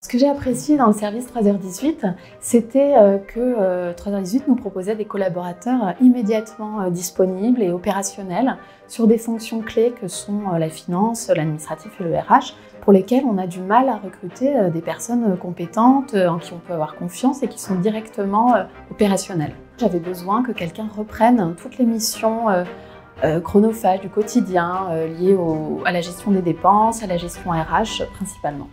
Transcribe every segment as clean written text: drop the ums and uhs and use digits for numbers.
Ce que j'ai apprécié dans le service 3h18, c'était que 3h18 nous proposait des collaborateurs immédiatement disponibles et opérationnels sur des fonctions clés que sont la finance, l'administratif et le RH, pour lesquels on a du mal à recruter des personnes compétentes, en qui on peut avoir confiance et qui sont directement opérationnelles. J'avais besoin que quelqu'un reprenne toutes les missions chronophages du quotidien liées à la gestion des dépenses, à la gestion RH principalement.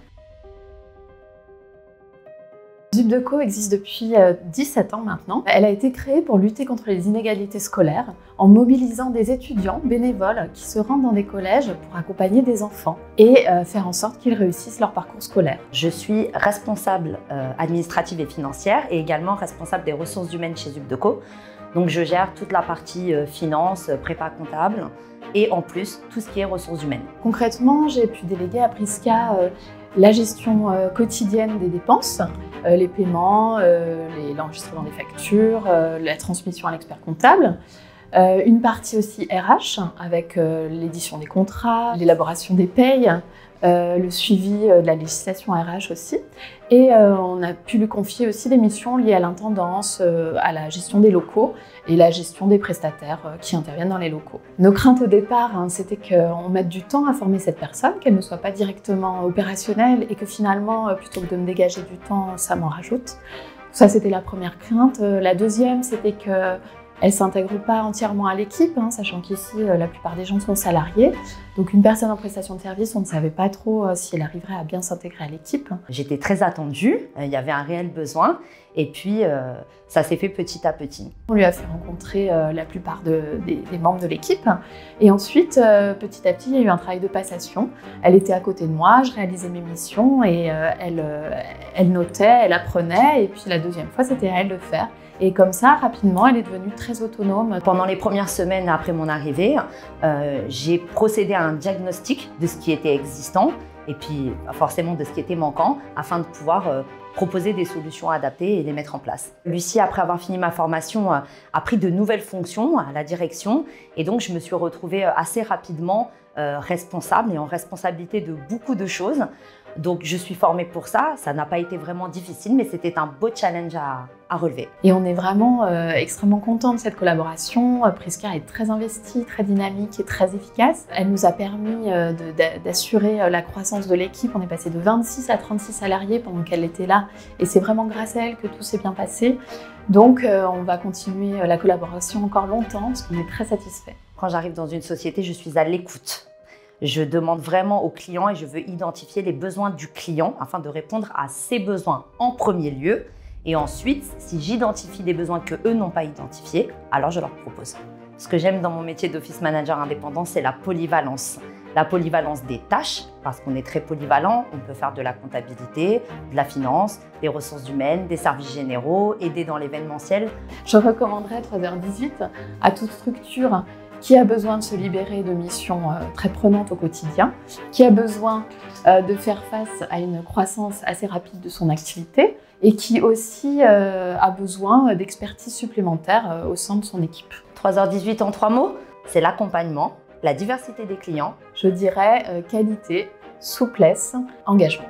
Zubdeco existe depuis 17 ans maintenant. Elle a été créée pour lutter contre les inégalités scolaires en mobilisant des étudiants bénévoles qui se rendent dans des collèges pour accompagner des enfants et faire en sorte qu'ils réussissent leur parcours scolaire. Je suis responsable administrative et financière et également responsable des ressources humaines chez Zubdeco. Donc je gère toute la partie finance, prépa comptable et en plus tout ce qui est ressources humaines. Concrètement, j'ai pu déléguer à Prisca la gestion quotidienne des dépenses, les paiements, l'enregistrement des factures, la transmission à l'expert comptable, une partie aussi RH avec l'édition des contrats, l'élaboration des payes, le suivi de la législation RH aussi. Et on a pu lui confier aussi des missions liées à l'intendance, à la gestion des locaux et la gestion des prestataires qui interviennent dans les locaux. Nos craintes au départ, c'était qu'on mette du temps à former cette personne, qu'elle ne soit pas directement opérationnelle et que finalement, plutôt que de me dégager du temps, ça m'en rajoute. Ça, c'était la première crainte. La deuxième, c'était que elle ne s'intègre pas entièrement à l'équipe, sachant qu'ici, la plupart des gens sont salariés. Donc une personne en prestation de service, on ne savait pas trop si elle arriverait à bien s'intégrer à l'équipe. J'étais très attendue, il y avait un réel besoin et puis ça s'est fait petit à petit. On lui a fait rencontrer la plupart des membres de l'équipe et ensuite, petit à petit, il y a eu un travail de passation. Elle était à côté de moi, je réalisais mes missions et elle notait, elle apprenait et puis la deuxième fois, c'était à elle de faire. Et comme ça, rapidement, elle est devenue très autonome. Pendant les premières semaines après mon arrivée, j'ai procédé à un diagnostic de ce qui était existant et puis forcément de ce qui était manquant afin de pouvoir proposer des solutions adaptées et les mettre en place. Lucie, après avoir fini ma formation, a pris de nouvelles fonctions à la direction et donc je me suis retrouvée assez rapidement responsable et en responsabilité de beaucoup de choses. Donc je suis formée pour ça, ça n'a pas été vraiment difficile, mais c'était un beau challenge à relever. Et on est vraiment extrêmement contents de cette collaboration. Prisca est très investie, très dynamique et très efficace. Elle nous a permis d'assurer la croissance de l'équipe. On est passé de 26 à 36 salariés pendant qu'elle était là et c'est vraiment grâce à elle que tout s'est bien passé. Donc on va continuer la collaboration encore longtemps parce qu'on est très satisfaits. Quand j'arrive dans une société, je suis à l'écoute. Je demande vraiment aux clients et je veux identifier les besoins du client afin de répondre à ses besoins en premier lieu. Et ensuite, si j'identifie des besoins qu'eux n'ont pas identifiés, alors je leur propose. Ce que j'aime dans mon métier d'office manager indépendant, c'est la polyvalence. La polyvalence des tâches, parce qu'on est très polyvalent, on peut faire de la comptabilité, de la finance, des ressources humaines, des services généraux, aider dans l'événementiel. Je recommanderais 3h18 à toute structure qui a besoin de se libérer de missions très prenantes au quotidien, qui a besoin de faire face à une croissance assez rapide de son activité et qui aussi a besoin d'expertise supplémentaire au sein de son équipe. 3h18 en 3 mots, c'est l'accompagnement, la diversité des clients. Je dirais qualité, souplesse, engagement.